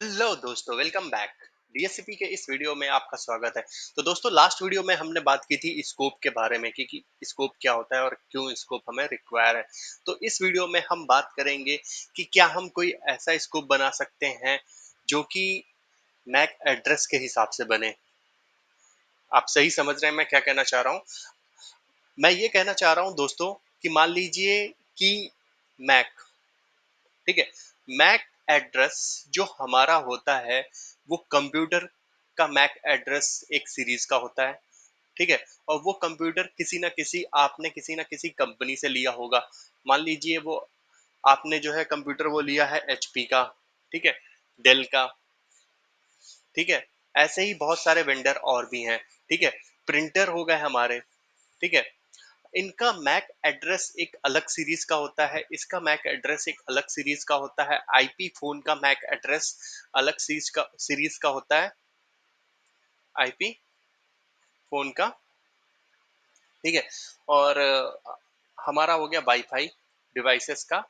Hello दोस्तों, welcome back. DSCP के इस वीडियो में आपका स्वागत है। तो दोस्तों, लास्ट वीडियो में हमने बात की थी स्कोप के बारे में कि स्कोप क्या होता है और क्यों स्कोप हमें रिक्वायर है। तो इस वीडियो में हम बात करेंगे कि क्या हम कोई ऐसा स्कोप बना सकते हैं जो कि मैक एड्रेस के हिसाब से बने। आप सही समझ रहे हैं मैं क्या कहना चाह रहा हूँ। मैं ये कहना चाह रहा हूँ दोस्तों कि मान लीजिए कि मैक, ठीक है, मैक एड्रेस जो हमारा होता है वो कंप्यूटर का मैक एड्रेस एक सीरीज का होता है। ठीक है, और वो कंप्यूटर किसी ना किसी आपने किसी ना किसी कंपनी से लिया होगा। मान लीजिए वो आपने जो है कंप्यूटर वो लिया है एचपी का, ठीक है, डेल का, ठीक है। ऐसे ही बहुत सारे वेंडर और भी हैं, ठीक है। प्रिंटर हो गए हमारे, ठीक है। इनका मैक एड्रेस एक अलग सीरीज का होता है, इसका मैक एड्रेस एक अलग सीरीज का होता है। आईपी फोन का मैक एड्रेस अलग सीरीज का होता है, आईपी फोन का, ठीक है। और हमारा हो गया वाईफाई डिवाइसेस का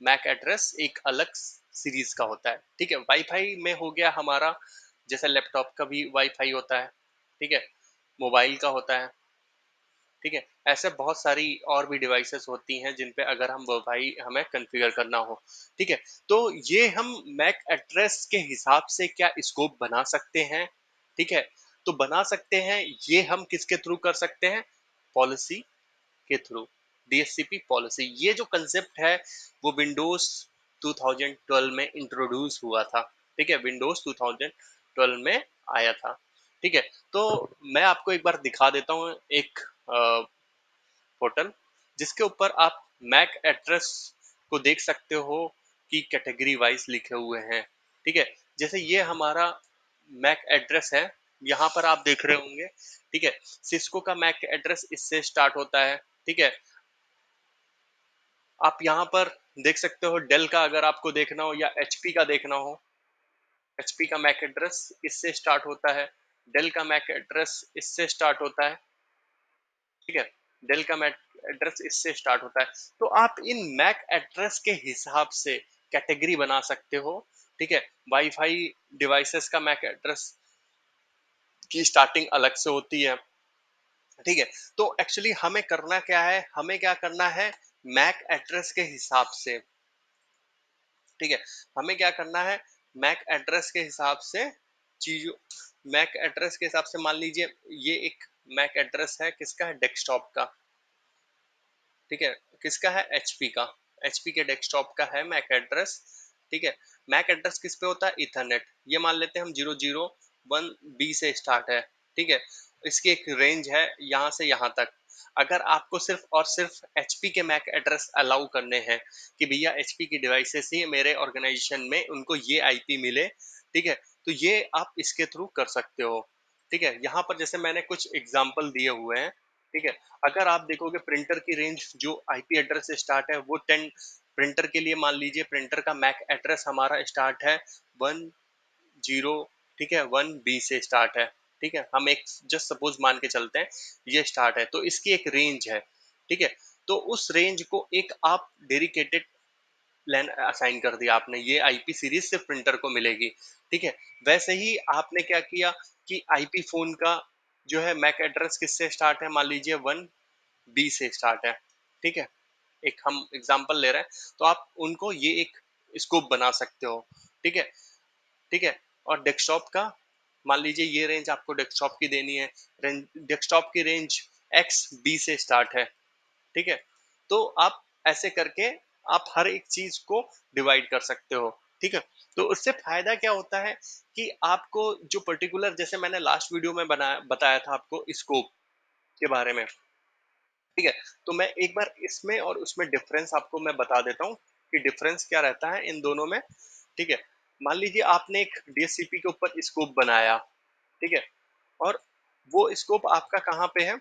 मैक एड्रेस एक अलग सीरीज का होता है, ठीक है। वाईफाई में हो गया हमारा, जैसे लैपटॉप का भी वाईफाई होता है, ठीक है, मोबाइल का होता है, ठीक है। ऐसे बहुत सारी और भी डिवाइसेस होती हैं जिन पे अगर हम वाईफाई हमें कॉन्फ़िगर करना हो, ठीक है। तो ये हम मैक एड्रेस के हिसाब से क्या स्कोप बना सकते हैं, ठीक है। तो बना सकते हैं, ये हम किसके थ्रू कर सकते हैं, पॉलिसी के थ्रू। डीएचसीपी पॉलिसी, ये जो कंसेप्ट है वो विंडोज 2012 में इंट्रोड्यूस हुआ था, ठीक है, विंडोज 2012 में आया था, ठीक है। तो मैं आपको एक बार दिखा देता हूँ एक पोर्टल जिसके ऊपर आप मैक एड्रेस को देख सकते हो कि कैटेगरी वाइज लिखे हुए हैं, ठीक है। जैसे ये हमारा मैक एड्रेस है, यहाँ पर आप देख रहे होंगे, ठीक है। सिस्को का मैक एड्रेस इससे स्टार्ट होता है, ठीक है। आप यहाँ पर देख सकते हो डेल का अगर आपको देखना हो या एचपी का देखना हो, एचपी का मैक एड्रेस इससे स्टार्ट होता है, डेल का मैक एड्रेस इससे स्टार्ट होता है, ठीक है। डेल का मैक एड्रेस इससे स्टार्ट होता है। तो आप इन मैक एड्रेस के हिसाब से कैटेगरी बना सकते हो, ठीक है। वाईफाई डिवाइसेस का मैक एड्रेस की स्टार्टिंग अलग से होती है, ठीक है। तो एक्चुअली हमें करना क्या है, हमें क्या करना है, मैक एड्रेस के हिसाब से, ठीक है। हमें क्या करना है, मैक एड्रेस के हिसाब से चीजों, मैक एड्रेस के हिसाब से मान लीजिए ये एक मैक एड्रेस है, किसका है, डेस्कटॉप का, ठीक है। किसका है, एचपी का, एचपी के डेस्कटॉप का है मैक एड्रेस, ठीक है। मैक एड्रेस किस पे होता है, इथरनेट। ये मान लेते हैं हम 001B से स्टार्ट है, ठीक है। इसकी एक रेंज है यहाँ से यहाँ तक। अगर आपको सिर्फ और सिर्फ एचपी के मैक एड्रेस अलाउ करने हैं कि भैया एचपी की डिवाइसेस ही मेरे ऑर्गेनाइजेशन में उनको ये आईपी मिले, ठीक है, तो ये आप इसके थ्रू कर सकते हो, ठीक है। यहाँ पर जैसे मैंने कुछ एग्जांपल दिए हुए हैं, ठीक है। अगर आप देखोगे प्रिंटर की रेंज जो आईपी एड्रेस से स्टार्ट है वो 10, प्रिंटर के लिए मान लीजिए प्रिंटर का मैक एड्रेस हमारा स्टार्ट है 10, ठीक है, 1B से स्टार्ट है, ठीक है। हम एक जस्ट सपोज मान के चलते हैं ये स्टार्ट है, तो इसकी एक रेंज है, ठीक है। तो उस रेंज को एक आप डेडिकेटेड प्लान असाइन कर दिया आपने, ये आईपी सीरीज सिर्फ प्रिंटर को मिलेगी, ठीक है। वैसे ही आपने क्या किया कि आईपी फोन का जो है मैक एड्रेस किससे स्टार्ट है, मान लीजिए 1B से स्टार्ट है, ठीक है। एक हम एग्जांपल ले रहे हैं, तो आप उनको ये एक स्कोप बना सकते हो, ठीक है, ठीक है। और डेस्कटॉप का मान लीजिए ये रेंज आपको डेस्कटॉप की देनी है, डेस्कटॉप की रेंज XB से स्टार्ट है, ठीक है। तो आप ऐसे करके आप हर एक चीज को डिवाइड कर सकते हो, ठीक है। तो उससे फायदा क्या होता है कि आपको जो पर्टिकुलर, जैसे मैंने लास्ट वीडियो में बताया था आपको स्कोप के बारे में, ठीक है। तो मैं एक बार इसमें और उसमें डिफरेंस आपको मैं बता देता हूँ कि डिफरेंस क्या रहता है इन दोनों में, ठीक है। मान लीजिए आपने एक डीएससीपी के ऊपर स्कोप बनाया, ठीक है, और वो स्कोप आपका कहाँ पे है,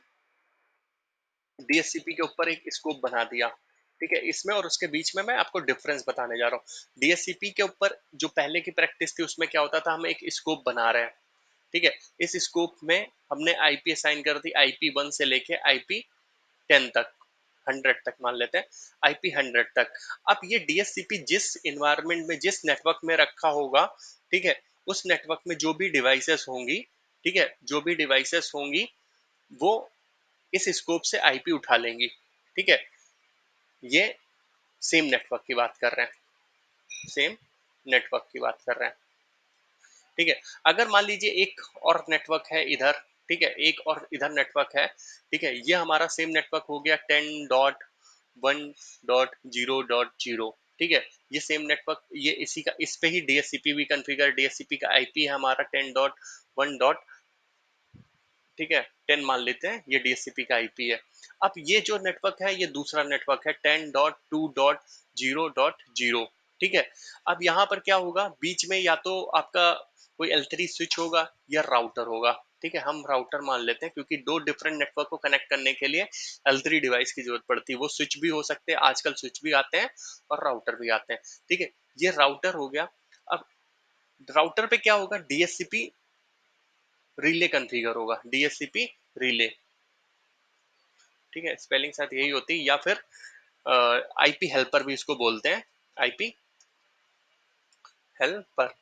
डीएससीपी के ऊपर एक स्कोप बना दिया, ठीक है। इसमें और उसके बीच में मैं आपको डिफरेंस बताने जा रहा हूँ। डीएससीपी के ऊपर जो पहले की प्रैक्टिस थी उसमें क्या होता था, हम एक स्कोप बना रहे हैं, ठीक है। इस स्कोप में हमने आईपी असाइन कर दी, IP1 से लेके IP10 तक, 100 तक मान लेते हैं, IP100 तक। अब ये डीएससीपी जिस इन्वायरमेंट में जिस नेटवर्क में रखा होगा ठीक है, उस नेटवर्क में जो भी डिवाइसेस होंगी, ठीक है, जो भी डिवाइसेस होंगी वो इस स्कोप से आईपी उठा लेंगी। ठीक है, ये सेम नेटवर्क की बात कर रहे हैं, सेम नेटवर्क की बात कर रहे हैं। ठीक है, अगर मान लीजिए एक और नेटवर्क है इधर, ठीक है, एक और इधर नेटवर्क है, ठीक है, ये हमारा सेम नेटवर्क हो गया 10.1.0.0। ठीक है, ये सेम नेटवर्क, ये इसी का, इस पे ही डीएससीपी भी कॉन्फ़िगर, डीएससीपी का आईपी है हमारा 10.1 डॉट, ठीक है, 10 मान लेते हैं, ये डीएससीपी का आईपी है। अब ये जो नेटवर्क है ये दूसरा नेटवर्क है 10.2.0.0। ठीक है, अब यहाँ पर क्या होगा, बीच में या तो आपका कोई L3 स्विच होगा या राउटर होगा। ठीक है, हम राउटर मान लेते हैं क्योंकि दो डिफरेंट नेटवर्क को कनेक्ट करने के लिए L3 डिवाइस की जरूरत पड़ती है। वो स्विच भी हो सकते हैं, आजकल स्विच भी आते हैं और राउटर भी आते हैं। ठीक है, ये राउटर हो गया। अब राउटर पे क्या होगा, डीएससीपी रिले कॉन्फ़िगर होगा, डीएससीपी रिले। ठीक है, स्पेलिंग साथ यही होती है, या फिर आईपी हेल्पर भी इसको बोलते हैं, आईपी हेल्पर,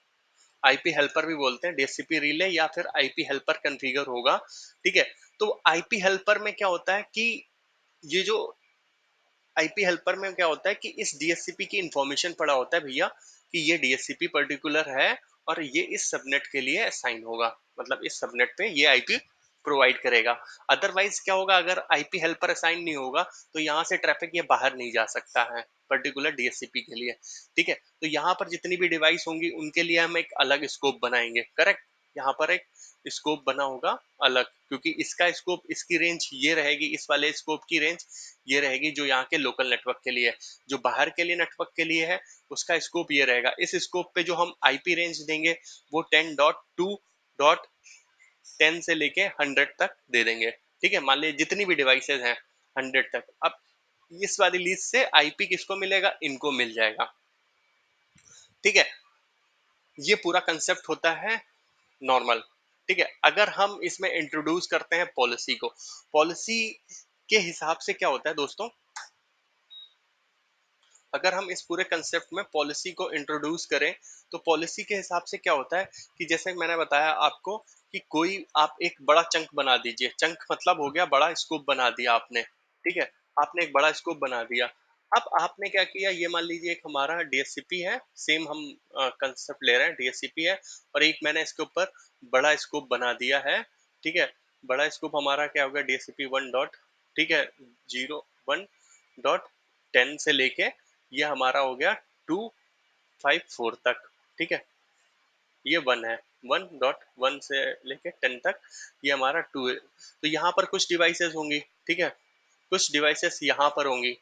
आईपी हेल्पर भी बोलते हैं, डीएससीपी रिले या फिर आईपी हेल्पर कॉन्फ़िगर होगा। ठीक है, तो आईपी हेल्पर में क्या होता है कि ये जो आईपी हेल्पर में क्या होता है कि इस डीएससीपी की इंफॉर्मेशन पड़ा होता है भैया कि ये डीएससीपी पर्टिकुलर है और ये इस सबनेट के लिए असाइन होगा, मतलब इस सबनेट पे ये आईपी प्रोवाइड करेगा। अदरवाइज क्या होगा, अगर आईपी हेल्पर असाइन नहीं होगा तो यहाँ से ट्रैफिक ये बाहर नहीं जा सकता है पर्टिकुलर डीएससीपी के लिए। ठीक है, तो यहाँ पर जितनी भी डिवाइस होंगी उनके लिए हम एक अलग स्कोप बनाएंगे, करेक्ट। यहाँ पर एक स्कोप बना होगा अलग, क्योंकि इसका स्कोप, इसकी रेंज ये रहेगी, इस वाले स्कोप की रेंज ये रहेगी जो यहाँ के लोकल नेटवर्क के लिए है। जो बाहर के लिए नेटवर्क के लिए है उसका स्कोप ये रहेगा। इस स्कोप पे जो हम आईपी रेंज देंगे वो 10.2.10 से लेके 100 तक दे देंगे। ठीक है, मान लीजिए जितनी भी डिवाइसेज हैं 100 तक। अब इस वाली लिस्ट से आईपी किसको मिलेगा, इनको मिल जाएगा। ठीक है, ये पूरा कंसेप्ट होता है नॉर्मल। ठीक है, अगर हम इसमें इंट्रोड्यूस करते हैं पॉलिसी को, पॉलिसी के हिसाब से क्या होता है दोस्तों, अगर हम इस पूरे कंसेप्ट में पॉलिसी को इंट्रोड्यूस करें तो पॉलिसी के हिसाब से क्या होता है कि जैसे मैंने बताया आपको कि कोई आप एक बड़ा चंक बना दीजिए, चंक मतलब हो गया बड़ा स्कोप बना दिया आपने। ठीक है, आपने एक बड़ा स्कोप बना दिया। अब आपने क्या किया, ये मान लीजिए एक हमारा डीएससीपी है, सेम हम कंसेप्ट ले रहे हैं, डीएससीपी है और एक मैंने इसके ऊपर बड़ा स्कोप बना दिया है। ठीक है, बड़ा स्कोप हमारा क्या होगा, डीएससीपी 1 डॉट, ठीक है, 0.1.10 से लेके ये हमारा हो गया 254 तक। ठीक है, ये 1 है, 1.1 से लेके 10 तक ये हमारा 2 है। तो यहाँ पर कुछ डिवाइसेस होंगी, ठीक है, कुछ डिवाइसेस यहाँ पर होंगी।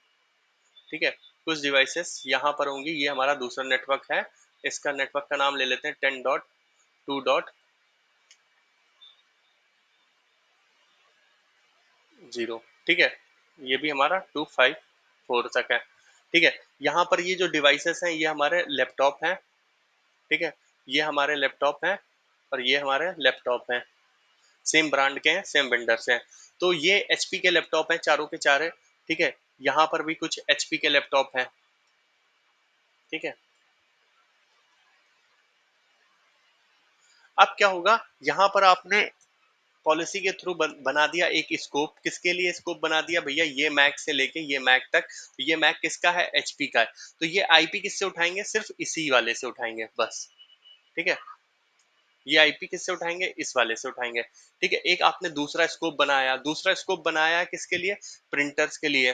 ठीक है, कुछ डिवाइसेस यहाँ पर होंगी, ये हमारा दूसरा नेटवर्क है। इसका नेटवर्क का नाम ले लेते हैं 10.2.0। ठीक है, ये भी हमारा 254 तक है। ठीक है, यहाँ पर ये जो डिवाइसेस हैं ये हमारे लैपटॉप हैं। ठीक है, ये हमारे लैपटॉप हैं और ये हमारे लैपटॉप हैं, सेम ब्रांड के हैं, सेम वेंडर से हैं। तो ये एचपी के लैपटॉप हैं चारों के चारे। ठीक है, यहाँ पर भी कुछ एचपी के लैपटॉप हैं। ठीक है, अब क्या होगा, यहाँ पर आपने पॉलिसी के थ्रू बना दिया एक स्कोप। किसके लिए स्कोप बना दिया भैया, ये मैक से लेके ये मैक तक। तो ये मैक किसका है, एचपी का है। तो ये आईपी किससे उठाएंगे, सिर्फ इसी वाले से उठाएंगे बस। ठीक है, ये आईपी किससे उठाएंगे, इस वाले से उठाएंगे। ठीक है, एक आपने दूसरा स्कोप बनाया, दूसरा स्कोप बनाया किसके लिए, प्रिंटर्स के लिए।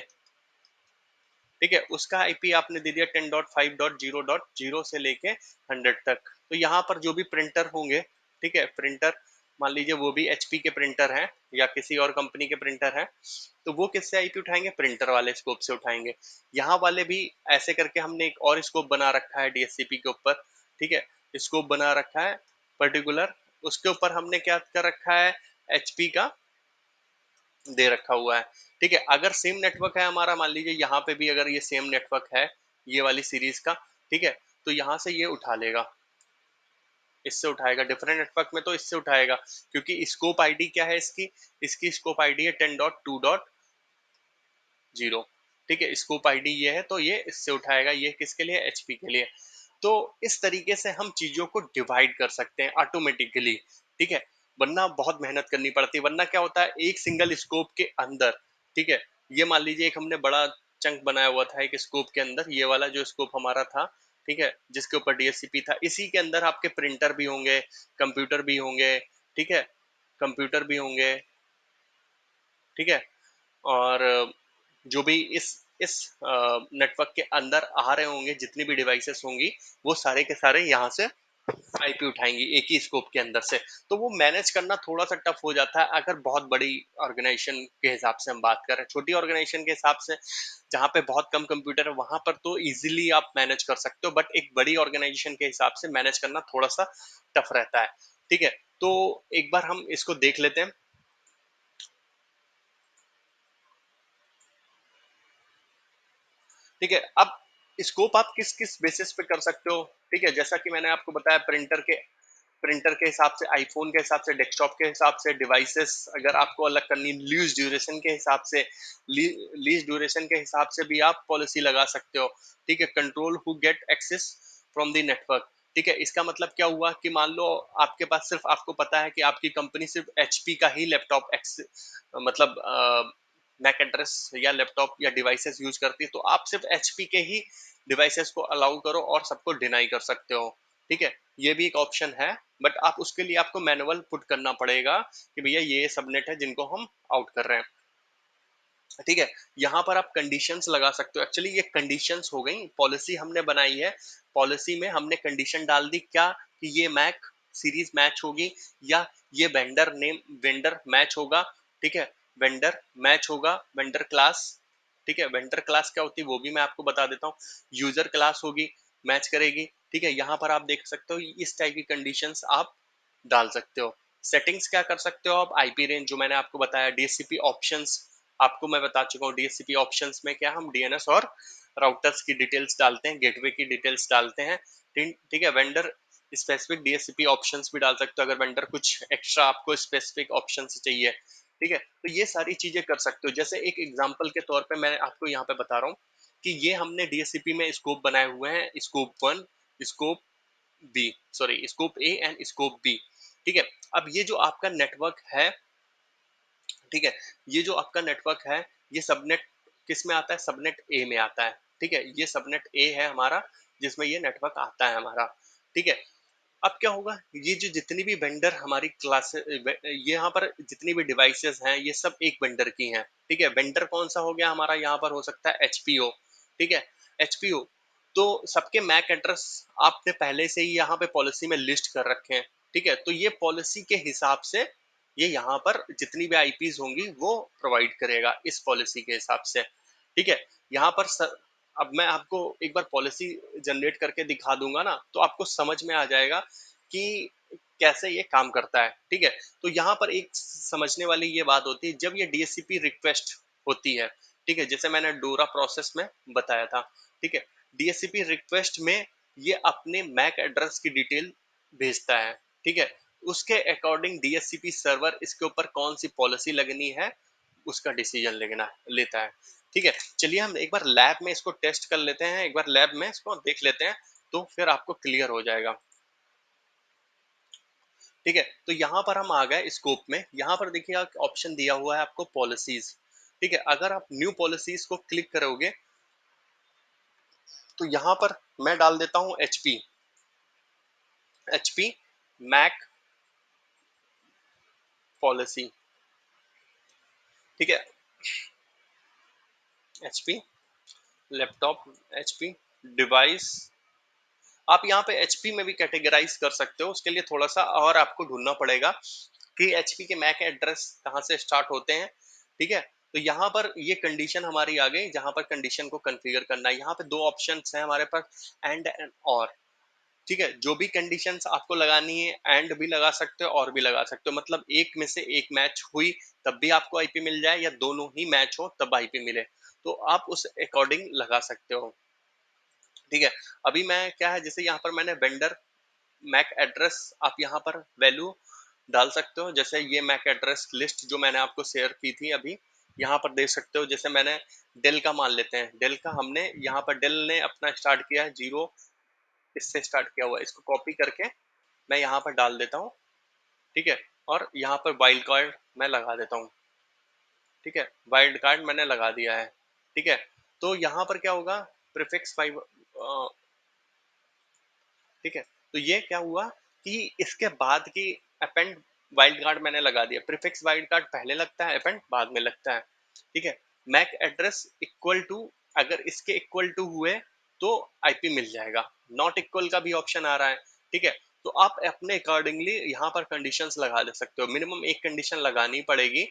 ठीक है, उसका आईपी आपने दे दिया 10.5.0.0 से लेके 100 तक। तो यहाँ पर जो भी प्रिंटर होंगे, ठीक है, प्रिंटर मान लीजिए वो भी एचपी के प्रिंटर हैं या किसी और कंपनी के प्रिंटर हैं, तो वो किससे आईपी उठाएंगे, प्रिंटर वाले स्कोप से उठाएंगे। यहाँ वाले भी ऐसे करके हमने एक और स्कोप बना रखा है डीएससीपी के ऊपर। ठीक है, स्कोप बना रखा है पर्टिकुलर, उसके ऊपर हमने क्या कर रखा है, एचपी का दे रखा हुआ है। ठीक है, अगर सेम नेटवर्क है हमारा, मान लीजिए यहाँ पे भी अगर ये सेम नेटवर्क है, ये वाली सीरीज का, ठीक है, तो यहाँ से ये उठा लेगा, इससे उठाएगा। डिफरेंट नेटवर्क में तो इससे उठाएगा, क्योंकि स्कोप आईडी क्या है इसकी, इसकी स्कोप आईडी है 10.2.0। ठीक है, स्कोप आईडी ये है तो ये इससे उठाएगा, ये किसके लिए, एचपी के लिए। तो इस तरीके से हम चीजों को डिवाइड कर सकते हैं ऑटोमेटिकली, ठीक है। वरना बहुत मेहनत करनी पड़ती है, वरना क्या होता है एक सिंगल स्कोप के अंदर, ठीक है। ये मान लीजिए एक हमने बड़ा चंक बनाया हुआ था एक स्कोप के अंदर, ये वाला जो स्कोप हमारा था, ठीक है, जिसके ऊपर डीएससीपी था, इसी के अंदर आपके प्रिंटर भी होंगे, कंप्यूटर भी होंगे, ठीक है, कंप्यूटर भी होंगे, ठीक है। और जो भी इस नेटवर्क के अंदर आ रहे होंगे, जितनी भी डिवाइसेस होंगी, वो सारे के सारे यहाँ से आईपी उठाएंगी एक ही स्कोप के अंदर से। तो वो मैनेज करना थोड़ा सा टफ हो जाता है अगर बहुत बड़ी ऑर्गेनाइजेशन के हिसाब से हम बात करें। छोटी ऑर्गेनाइजेशन के हिसाब से जहाँ पे बहुत कम कंप्यूटर है वहां पर तो इजीली आप मैनेज कर सकते हो, बट एक बड़ी ऑर्गेनाइजेशन के हिसाब से मैनेज करना थोड़ा सा टफ रहता है, ठीक है। तो एक बार हम इसको देख लेते हैं, ठीक है। अब स्कोप आप किस किस बेसिस पे कर सकते हो, ठीक है, जैसा कि मैंने आपको बताया, प्रिंटर के हिसाब से, आईफोन के हिसाब से, डेस्कटॉप के हिसाब से, डिवाइसेस अगर आपको अलग करनी, लीज ड्यूरेशन के हिसाब से, लीज ड्यूरेशन के हिसाब से भी आप पॉलिसी लगा सकते हो, ठीक है। Control who get access from the network, ठीक है। इसका मतलब क्या हुआ कि मान लो आपके पास सिर्फ, आपको पता है कि आपकी कंपनी सिर्फ एचपी का ही लैपटॉप मतलब मैक एड्रेस या लैपटॉप या डिवाइसेस यूज करती है, तो आप सिर्फ एचपी के ही डिवाइसेस को अलाउ करो और सबको डिनाई कर सकते हो, ठीक है। ये भी एक ऑप्शन है, बट आप उसके लिए आपको मैनुअल पुट करना पड़ेगा कि भैया ये सबनेट है जिनको हम आउट कर रहे हैं, ठीक है। यहाँ पर आप कंडीशंस लगा सकते हो। एक्चुअली ये कंडीशंस हो गई, पॉलिसी हमने बनाई है, पॉलिसी में हमने कंडीशन डाल दी क्या, कि ये मैक सीरीज मैच होगी, या ये वेंडर मैच होगा, ठीक है, वेंडर मैच होगा, वेंडर क्लास, ठीक है। वेंडर क्लास क्या होती है वो भी मैं आपको बता देता हूँ, यूजर क्लास होगी, मैच करेगी, ठीक है। यहाँ पर आप देख सकते हो इस टाइप की कंडीशंस आप डाल सकते हो। सेटिंग्स क्या कर सकते हो आप, आईपी रेंज जो मैंने आपको बताया, डीएचसीपी ऑप्शंस आपको मैं बता चुका हूँ। डीएचसीपी ऑप्शंस में क्या हम डीएनएस और राउटर्स की डिटेल्स डालते हैं, गेटवे की डिटेल्स डालते हैं, ठीक है। वेंडर स्पेसिफिक डीएचसीपी ऑप्शंस भी डाल सकते हो अगर वेंडर कुछ एक्स्ट्रा आपको स्पेसिफिक ऑप्शंस चाहिए, ठीक है। तो ये सारी चीजें कर सकते हो। जैसे एक एग्जांपल के तौर पे मैं आपको यहाँ पे बता रहा हूँ कि ये हमने डीएचसीपी में स्कोप बनाए हुए हैं, scope 1, scope B, sorry scope A and scope B, ठीक है। अब ये जो आपका नेटवर्क है, ठीक है, ये जो आपका नेटवर्क है, ये सबनेट किस में आता है, सबनेट ए में आता है, ठीक है। ये सबनेट ए है हमारा, जिसमें ये नेटवर्क आता है हमारा, ठीक है। अब क्या होगा, ये जो जितनी भी वेंडर हमारी क्लास, ये यहाँ पर जितनी भी डिवाइसेस हैं ये सब एक वेंडर की हैं, ठीक है। वेंडर कौन सा हो गया हमारा, यहाँ पर हो सकता है एचपीओ, ठीक है, एचपीओ। तो सबके मैक एड्रेस आपने पहले से ही यहाँ पे पॉलिसी में लिस्ट कर रखे हैं, ठीक है। तो ये पॉलिसी के हिसाब से ये यहाँ पर जितनी भी आईपीज होंगी वो प्रोवाइड करेगा इस पॉलिसी के हिसाब से, ठीक है। यहाँ पर अब मैं आपको एक बार पॉलिसी जनरेट करके दिखा दूंगा ना, तो आपको समझ में आ जाएगा कि कैसे ये काम करता है, ठीक है। तो यहाँ पर एक समझने वाली ये बात होती है, जब ये डीएचसीपी रिक्वेस्ट होती है, ठीक है, जैसे मैंने डोरा प्रोसेस में बताया था, ठीक है। डीएचसीपी रिक्वेस्ट में ये अपने मैक एड्रेस की डिटेल भेजता है, ठीक है। उसके अकॉर्डिंग डीएचसीपी सर्वर इसके ऊपर कौन सी पॉलिसी लगनी है उसका डिसीजन लेता है, ठीक है। चलिए हम एक बार लैब में इसको टेस्ट कर लेते हैं, एक बार लैब में इसको देख लेते हैं, तो फिर आपको क्लियर हो जाएगा, ठीक है। तो यहाँ पर हम आ गए स्कोप में, यहाँ पर देखिए ऑप्शन दिया हुआ है आपको पॉलिसीज, ठीक है। अगर आप न्यू पॉलिसीज को क्लिक करोगे तो यहाँ पर मैं डाल देता हूँ एचपी, एचपी मैक पॉलिसी, ठीक है, एचपी लैपटॉप, एचपी डिवाइस। आप यहाँ पे एचपी में भी कैटेगराइज कर सकते हो, उसके लिए थोड़ा सा और आपको ढूंढना पड़ेगा कि एचपी के मैक एड्रेस कहाँ से स्टार्ट होते हैं, ठीक है। तो यहाँ पर ये कंडीशन हमारी आ गई, जहाँ पर कंडीशन को कॉन्फ़िगर करना है। यहाँ पे दो ऑप्शंस हैं हमारे पास, एंड और, ठीक है। जो भी कंडीशंस आपको लगानी है, एंड भी लगा सकते हो और भी लगा सकते हो, मतलब एक में से एक मैच हुई तब भी आपको आईपी मिल जाए, या दोनों ही मैच हो तब आईपी मिले, तो आप उस अकॉर्डिंग लगा सकते हो, ठीक है। अभी मैं क्या है, जैसे यहाँ पर मैंने वेंडर मैक एड्रेस, आप यहाँ पर वैल्यू डाल सकते हो, जैसे ये मैक एड्रेस लिस्ट जो मैंने आपको शेयर की थी अभी, यहाँ पर देख सकते हो। जैसे मैंने डेल का मान लेते हैं, डेल का हमने यहाँ पर डेल ने अपना स्टार्ट किया है 0, इससे स्टार्ट किया हुआ है, इसको कॉपी करके मैं यहाँ पर डाल देता हूँ, ठीक है। और यहाँ पर वाइल्ड कार्ड मैं लगा देता हूँ, ठीक है। वाइल्ड कार्ड मैंने लगा दिया है, ठीक है। तो यहाँ पर क्या होगा, प्रीफिक्स 5, ठीक है। तो ये क्या हुआ कि इसके बाद की अपेंड वाइल्ड कार्ड मैंने लगा दिया। प्रीफिक्स वाइल्ड कार्ड पहले लगता है, अपेंड बाद में लगता है, ठीक है। मैक एड्रेस इक्वल टू, अगर इसके इक्वल टू हुए तो आईपी मिल जाएगा, नॉट इक्वल का भी ऑप्शन आ रहा है, ठीक है। तो आप अपने अकॉर्डिंगली यहाँ पर कंडीशंस लगा दे सकते हो, मिनिमम एक कंडीशन लगानी पड़ेगी,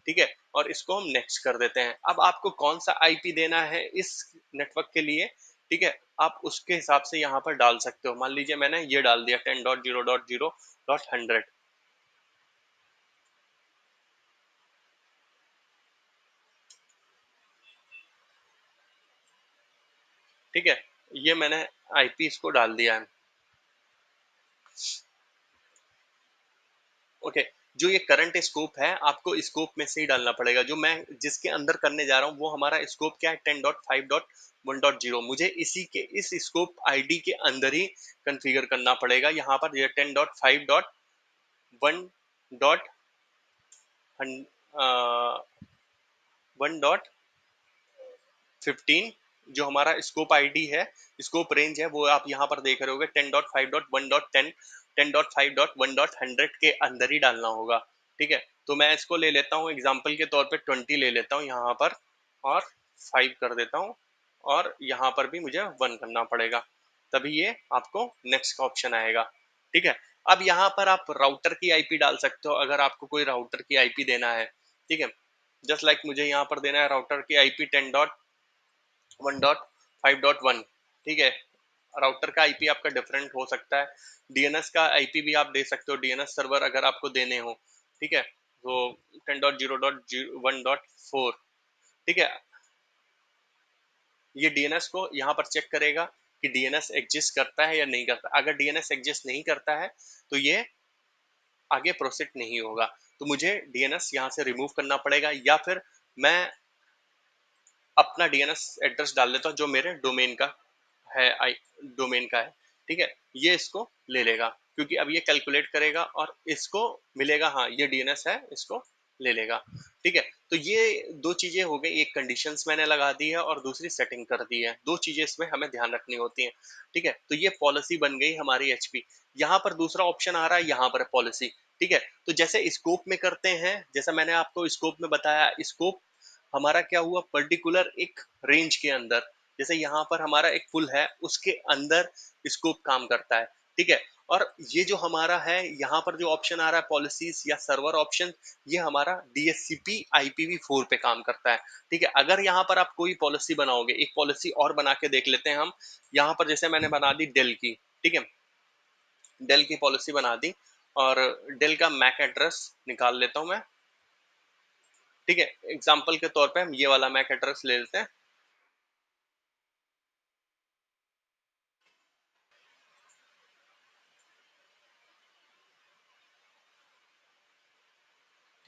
ठीक है। और इसको हम नेक्स्ट कर देते हैं। अब आपको कौन सा आईपी देना है इस नेटवर्क के लिए, ठीक है, आप उसके हिसाब से यहाँ पर डाल सकते हो। मान लीजिए मैंने ये डाल दिया 10.0.0.100, ठीक है। ये मैंने आईपी इसको डाल दिया है, ओके। जो ये करंट स्कोप है आपको स्कोप में से ही डालना पड़ेगा, जो मैं जिसके अंदर करने जा रहा हूँ वो हमारा स्कोप क्या है, 10.5.1.0। मुझे इसी के इस स्कोप आईडी के अंदर ही कॉन्फ़िगर करना पड़ेगा। यहाँ पर ये 10.5.1.15 जो हमारा स्कोप आईडी है, स्कोप रेंज है, वो आप यहाँ पर देख रहे होगे 10.5.1.10, 10.5.1.100 के अंदर ही डालना होगा, ठीक है। तो मैं इसको ले लेता हूँ एग्जाम्पल के तौर पे 20 ले लेता हूँ यहाँ पर, और 5 कर देता हूँ, और यहाँ पर भी मुझे 1 करना पड़ेगा, तभी ये आपको नेक्स्ट का ऑप्शन आएगा, ठीक है। अब यहाँ पर आप राउटर की आईपी डाल सकते हो, अगर आपको कोई राउटर की आईपी देना है, ठीक है। जस्ट लाइक मुझे यहाँ पर देना है राउटर की आईपी 10.1.5.1, ठीक है। राउटर का आईपी आपका डिफरेंट हो सकता है, डीएनएस का आईपी भी आप दे सकते हो, डीएनएस सर्वर अगर आपको देने हो, ठीक है। तो 10.0.1.4, ठीक है। ये डीएनएस को यहाँ पर चेक करेगा कि डीएनएस एग्जिस्ट करता है या नहीं करता। अगर डीएनएस एग्जिस्ट नहीं करता है तो ये आगे प्रोसेस नहीं होगा। तो मुझे डीएनएस यहाँ से रिमूव करना पड़ेगा, या फिर मैं अपना डीएनएस एड्रेस डाल देता हूँ जो मेरे डोमेन का है, आई डोमेन का है, ठीक है। ये इसको ले लेगा, क्योंकि अब ये कैलकुलेट करेगा और इसको मिलेगा, हाँ ये डीएनएस है, इसको ले लेगा, ठीक है। तो ये दो चीजें हो गई, एक कंडीशंस मैंने लगा दी है और दूसरी सेटिंग कर दी है। दो चीजें इसमें हमें ध्यान रखनी होती हैं, ठीक है। तो ये पॉलिसी बन गई हमारी एचपी। यहाँ पर दूसरा ऑप्शन आ रहा है, यहाँ पर पॉलिसी, ठीक है। तो जैसे स्कोप में करते हैं, जैसा मैंने आपको स्कोप में बताया, स्कोप हमारा क्या हुआ, पर्टिकुलर एक रेंज के अंदर, जैसे यहाँ पर हमारा एक पुल है उसके अंदर स्कोप काम करता है, ठीक है। और ये जो हमारा है यहाँ पर जो ऑप्शन आ रहा है पॉलिसीज या सर्वर ऑप्शन, ये हमारा डीएचसीपी IPv4 पे काम करता है, ठीक है। अगर यहाँ पर आप कोई पॉलिसी बनाओगे, एक पॉलिसी और बना के देख लेते हैं हम। यहाँ पर जैसे मैंने बना दी डेल की, ठीक है, डेल की पॉलिसी बना दी, और डेल का मैक एड्रेस निकाल लेता हूँ मैं, ठीक है। एग्जाम्पल के तौर पे हम ये वाला मैक एड्रेस ले लेते हैं,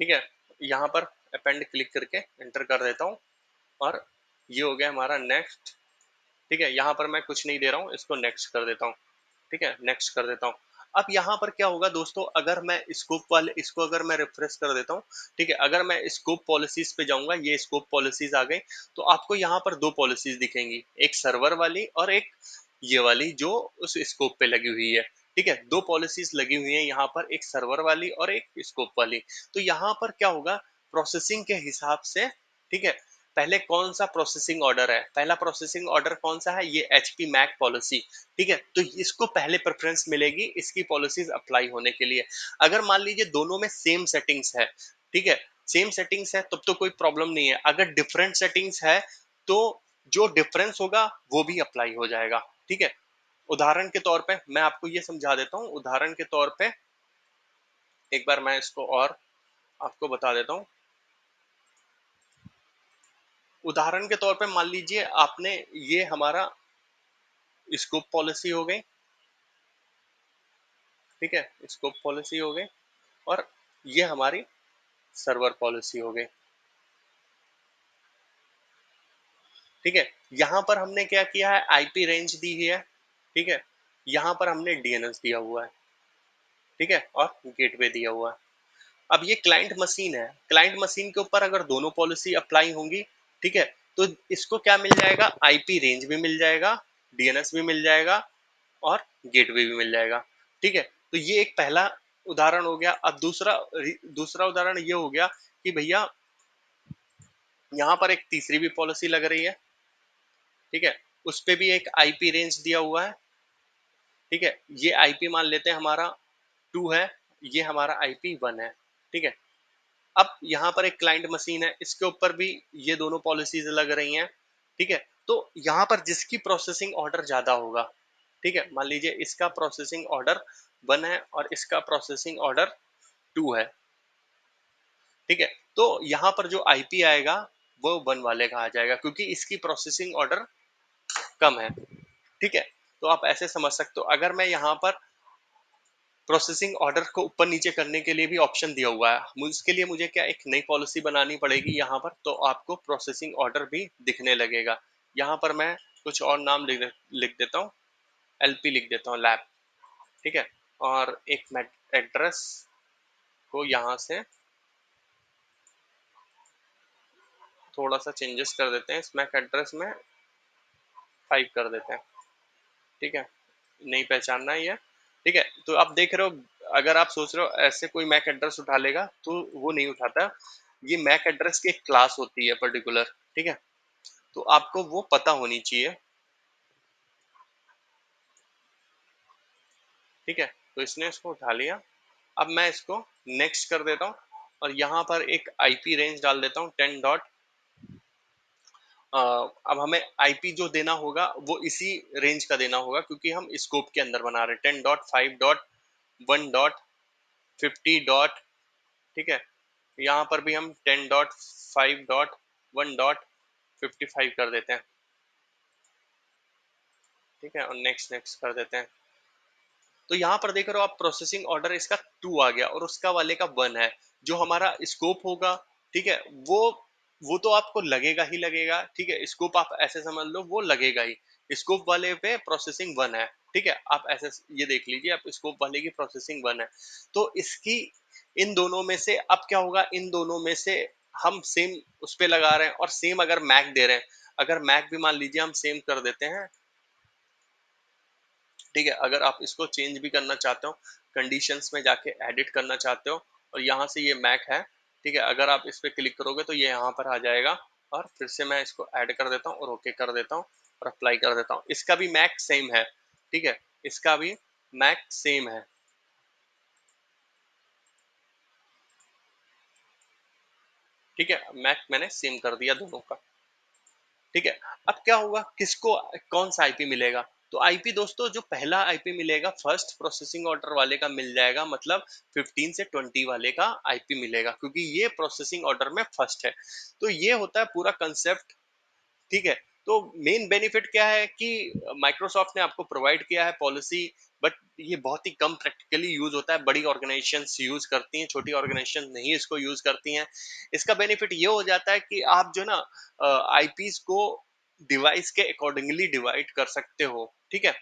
ठीक है। यहाँ पर अपेंड क्लिक करके एंटर कर देता हूँ, और ये हो गया हमारा नेक्स्ट, ठीक है। यहाँ पर मैं कुछ नहीं दे रहा हूँ, इसको नेक्स्ट कर देता हूँ, ठीक है, नेक्स्ट कर देता हूँ। अब यहाँ पर क्या होगा दोस्तों, अगर मैं स्कोप वाले इसको अगर मैं रिफ्रेश कर देता हूँ, ठीक है, अगर मैं स्कोप पॉलिसीज पे जाऊंगा, ये स्कोप पॉलिसीज आ गई, तो आपको यहाँ पर दो पॉलिसीज दिखेंगी, एक सर्वर वाली और एक ये वाली जो उस स्कोप पे लगी हुई है, ठीक है। दो पॉलिसीज लगी हुई है यहाँ पर, एक सर्वर वाली और एक स्कोप वाली। तो यहाँ पर क्या होगा, प्रोसेसिंग के हिसाब से, ठीक है, पहले कौन सा प्रोसेसिंग ऑर्डर है, पहला प्रोसेसिंग ऑर्डर कौन सा है, ये एचपी मैक पॉलिसी, ठीक है। तो इसको पहले प्रेफरेंस मिलेगी इसकी पॉलिसीज अप्लाई होने के लिए। अगर मान लीजिए दोनों में सेम सेटिंग्स है, ठीक है, सेम सेटिंग्स है, तब तो कोई प्रॉब्लम नहीं है। अगर डिफरेंट सेटिंग्स है तो जो डिफरेंस होगा वो भी अप्लाई हो जाएगा, ठीक है। उदाहरण के तौर पे मैं आपको ये समझा देता हूँ, उदाहरण के तौर पे एक बार मैं इसको और आपको बता देता हूँ। उदाहरण के तौर पे मान लीजिए आपने, ये हमारा स्कोप पॉलिसी हो गई, ठीक है, स्कोप पॉलिसी हो गई, और ये हमारी सर्वर पॉलिसी हो गई, ठीक है। यहाँ पर हमने क्या किया है, आईपी रेंज दी है, ठीक है। यहाँ पर हमने डीएनएस दिया हुआ है, ठीक है, और गेटवे दिया हुआ है। अब ये क्लाइंट मशीन है, क्लाइंट मशीन के ऊपर अगर दोनों पॉलिसी अप्लाई होंगी, ठीक है, तो इसको क्या मिल जाएगा, आईपी रेंज भी मिल जाएगा, डीएनएस भी मिल जाएगा और गेटवे भी मिल जाएगा, ठीक है। तो ये एक पहला उदाहरण हो गया। अब दूसरा दूसरा उदाहरण ये हो गया कि भैया यहाँ पर एक तीसरी भी पॉलिसी लग रही है, ठीक है, उस पे भी एक आईपी रेंज दिया हुआ है, ठीक है। ये आईपी मान लेते हैं हमारा 2 है, ये हमारा आईपी 1 है, ठीक है। अब यहाँ पर एक क्लाइंट मशीन है, इसके ऊपर भी ये दोनों पॉलिसीज लग रही हैं, ठीक है। तो यहाँ पर जिसकी प्रोसेसिंग ऑर्डर ज्यादा होगा, ठीक है, मान लीजिए इसका प्रोसेसिंग ऑर्डर 1 है और इसका प्रोसेसिंग ऑर्डर 2 है, ठीक है। तो यहाँ पर जो आईपी आएगा वो 1 वाले का आ जाएगा क्योंकि इसकी प्रोसेसिंग ऑर्डर कम है, ठीक है। तो आप ऐसे समझ सकते हो। अगर मैं यहाँ पर प्रोसेसिंग ऑर्डर को ऊपर नीचे करने के लिए भी ऑप्शन दिया हुआ है, उसके लिए मुझे क्या एक नई पॉलिसी बनानी पड़ेगी यहाँ पर, तो आपको प्रोसेसिंग ऑर्डर भी दिखने लगेगा। यहाँ पर मैं कुछ और नाम लिख देता हूँ, एलपी लिख देता हूँ, लैब, ठीक है। और एक मैक एड्रेस को यहाँ से थोड़ा सा चेंजेस कर देते हैं, इस मैक एड्रेस में 5 कर देते हैं, ठीक है, नहीं पहचानना ही है, ठीक है। तो आप देख रहे हो, अगर आप सोच रहे हो ऐसे कोई मैक एड्रेस उठा लेगा तो वो नहीं उठाता। ये मैक एड्रेस की एक क्लास होती है पर्टिकुलर, ठीक है, तो आपको वो पता होनी चाहिए, ठीक है। तो इसने इसको उठा लिया। अब मैं इसको नेक्स्ट कर देता हूँ और यहाँ पर एक आईपी रेंज डाल देता हूँ 10 डॉट। अब हमें आईपी जो देना होगा वो इसी रेंज का देना होगा क्योंकि हम स्कोप के अंदर बना रहे हैं, 10.5.1.50 ठीक है। यहाँ पर भी हम 10.5.1.55 कर देते हैं, ठीक है, और नेक्स्ट नेक्स्ट कर देते हैं। तो यहाँ पर देख रहे हो आप, प्रोसेसिंग ऑर्डर इसका 2 आ गया और उसका वाले का 1 है। जो हमारा स्कोप होगा, ठीक है, वो तो आपको लगेगा ही लगेगा, ठीक है, स्कोप आप ऐसे समझ लो वो लगेगा ही। स्कोप वाले पे प्रोसेसिंग 1 है, ठीक है, आप ऐसे ये देख लीजिए, आप स्कोप वाले की प्रोसेसिंग 1 है। तो इसकी इन दोनों में से अब क्या होगा, इन दोनों में से हम सेम उस पे लगा रहे हैं और सेम अगर मैक दे रहे हैं, अगर मैक भी मान लीजिए हम सेम कर देते हैं, ठीक है। अगर आप इसको चेंज भी करना चाहते हो, कंडीशंस में जाके एडिट करना चाहते हो और यहाँ से ये मैक है, ठीक है, अगर आप इस पे क्लिक करोगे तो ये यहाँ पर आ जाएगा और फिर से मैं इसको ऐड कर देता हूँ और ओके कर देता हूँ और अप्लाई कर देता हूँ। इसका भी मैक सेम है, ठीक है, इसका भी मैक सेम है, ठीक है, मैक मैंने सेम कर दिया दोनों का, ठीक है। अब क्या होगा, किसको कौन सा आईपी मिलेगा, तो आईपी दोस्तों जो पहला आईपी मिलेगा फर्स्ट प्रोसेसिंग ऑर्डर वाले का मिल जाएगा, मतलब 15 से 20 वाले का आईपी मिलेगा क्योंकि ये प्रोसेसिंग ऑर्डर में फर्स्ट है। तो ये होता है पूरा कंसेप्ट, ठीक है। तो मेन बेनिफिट क्या है कि माइक्रोसॉफ्ट ने आपको प्रोवाइड किया है पॉलिसी, बट ये बहुत ही कम प्रैक्टिकली यूज होता है, बड़ी ऑर्गेनाइजेशंस यूज करती हैं, छोटी ऑर्गेनाइजेशन नहीं इसको यूज करती हैं। इसका बेनिफिट ये हो जाता है कि आप जो ना आईपीस को डिवाइस के अकॉर्डिंगली डिवाइड कर सकते हो, ठीक है।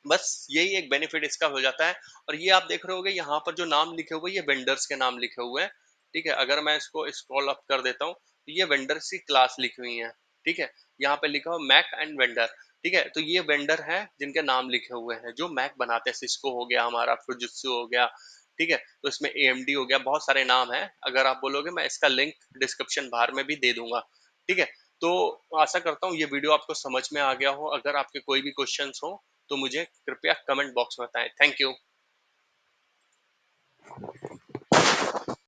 बस यही एक बेनिफिट इसका हो जाता है। और ये आप देख रहे होगे यहाँ पर जो नाम लिखे हुए, ये वेंडर्स के नाम लिखे हुए हैं, ठीक है। अगर मैं इसको स्क्रॉल अप कर देता हूँ तो ये वेंडर्स की क्लास लिखी हुई है, ठीक है। यहाँ पे लिखा हुआ मैक एंड वेंडर, ठीक है। तो ये वेंडर है जिनके नाम लिखे हुए हैं जो मैक बनाते हैं, सिस्को हो गया, हमारा फुजित्सु हो गया, ठीक है। तो इसमें एएमडी हो गया, बहुत सारे नाम है। अगर आप बोलोगे मैं इसका लिंक डिस्क्रिप्शन बार में भी दे दूंगा, ठीक है। तो आशा करता हूँ ये वीडियो आपको समझ में आ गया हो। अगर आपके कोई भी क्वेश्चंस हो तो मुझे कृपया कमेंट बॉक्स में बताएं। Thank you.